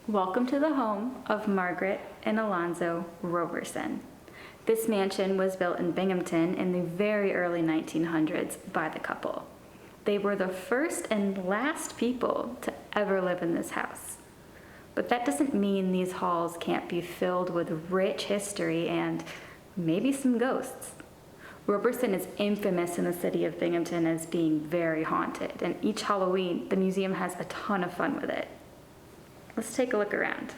Welcome to the home of Margaret and Alonzo Roberson. This mansion was built in Binghamton in the very early 1900s by the couple. They were the first and last people to ever live in this house. But that doesn't mean these halls can't be filled with rich history and maybe some ghosts. Roberson is infamous in the city of Binghamton as being very haunted, and each Halloween, the museum has a ton of fun with it. Let's take a look around.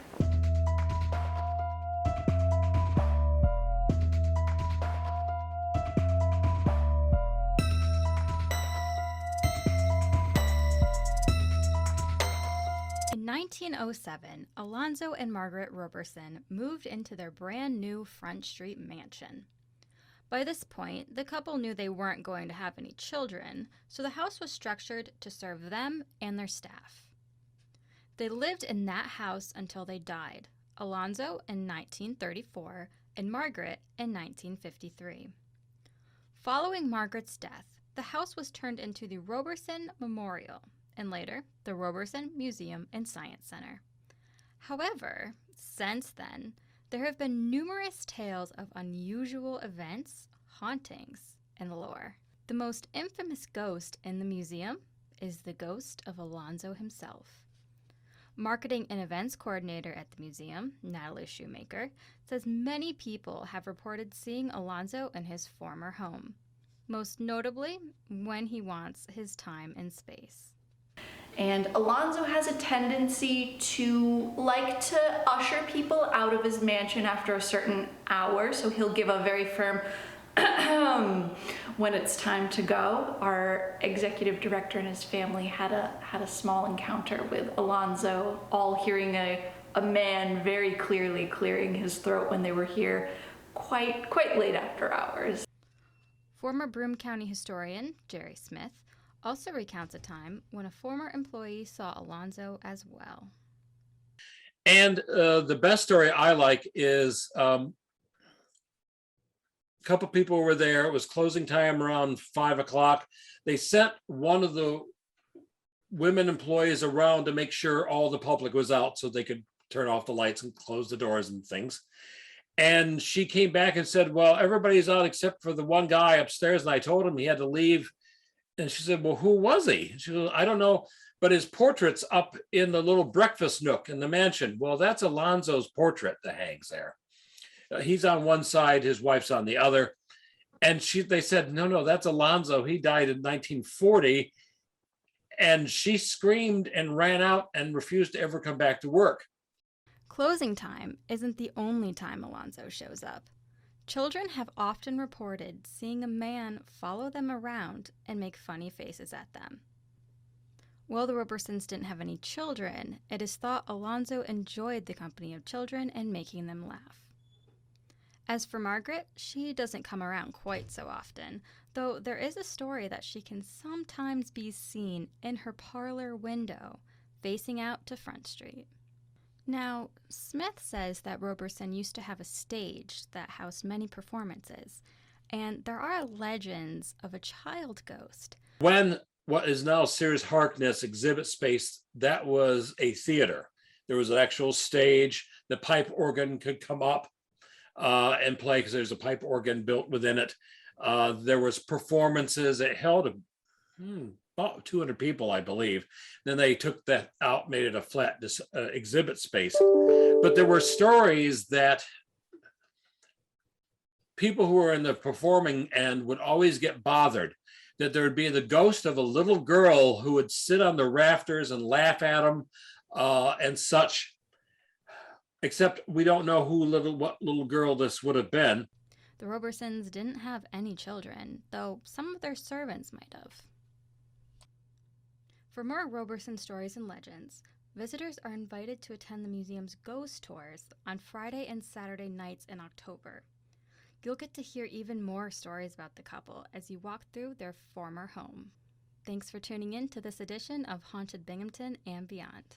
In 1907, Alonzo and Margaret Roberson moved into their brand new Front Street mansion. By this point, the couple knew they weren't going to have any children, so the house was structured to serve them and their staff. They lived in that house until they died, Alonzo in 1934 and Margaret in 1953. Following Margaret's death, the house was turned into the Roberson Memorial and later the Roberson Museum and Science Center. However, since then, there have been numerous tales of unusual events, hauntings, and lore. The most infamous ghost in the museum is the ghost of Alonzo himself. Marketing and events coordinator at the museum, Natalie Shoemaker, says many people have reported seeing Alonzo in his former home, most notably when he wants his time and space. And Alonzo has a tendency to like to usher people out of his mansion after a certain hour, so he'll give a very firm when it's time to go. Our executive director and his family had a small encounter with Alonzo, all hearing a man very clearly clearing his throat when they were here quite late after hours. Former Broome County historian Jerry Smith also recounts a time when a former employee saw Alonzo as well. And the best story I like is a couple people were there. It was closing time around 5 o'clock. They sent one of the women employees around to make sure all the public was out so they could turn off the lights and close the doors and things. And she came back and said, well, everybody's out except for the one guy upstairs. And I told him he had to leave. And she said, well, who was he? She said, I don't know, but his portrait's up in the little breakfast nook in the mansion. Well, that's Alonzo's portrait that hangs there. He's on one side, his wife's on the other. And they said, no, that's Alonzo. He died in 1940. And she screamed and ran out and refused to ever come back to work. Closing time isn't the only time Alonzo shows up. Children have often reported seeing a man follow them around and make funny faces at them. While the Robersons didn't have any children, it is thought Alonzo enjoyed the company of children and making them laugh. As for Margaret, she doesn't come around quite so often, though there is a story that she can sometimes be seen in her parlor window, facing out to Front Street. Now, Smith says that Roberson used to have a stage that housed many performances, and there are legends of a child ghost. When what is now Sears Harkness exhibit space, that was a theater. There was an actual stage. The pipe organ could come up and play because there's a pipe organ built within it. There was performances. It held about 200 people, I believe. Then they took that out, made it a flat exhibit space. But there were stories that people who were in the performing end would always get bothered, that there would be the ghost of a little girl who would sit on the rafters and laugh at them and such. Except we don't know what little girl this would have been. The Robersons didn't have any children, though some of their servants might have. For more Roberson stories and legends, visitors are invited to attend the museum's ghost tours on Friday and Saturday nights in October. You'll get to hear even more stories about the couple as you walk through their former home. Thanks for tuning in to this edition of Haunted Binghamton and Beyond.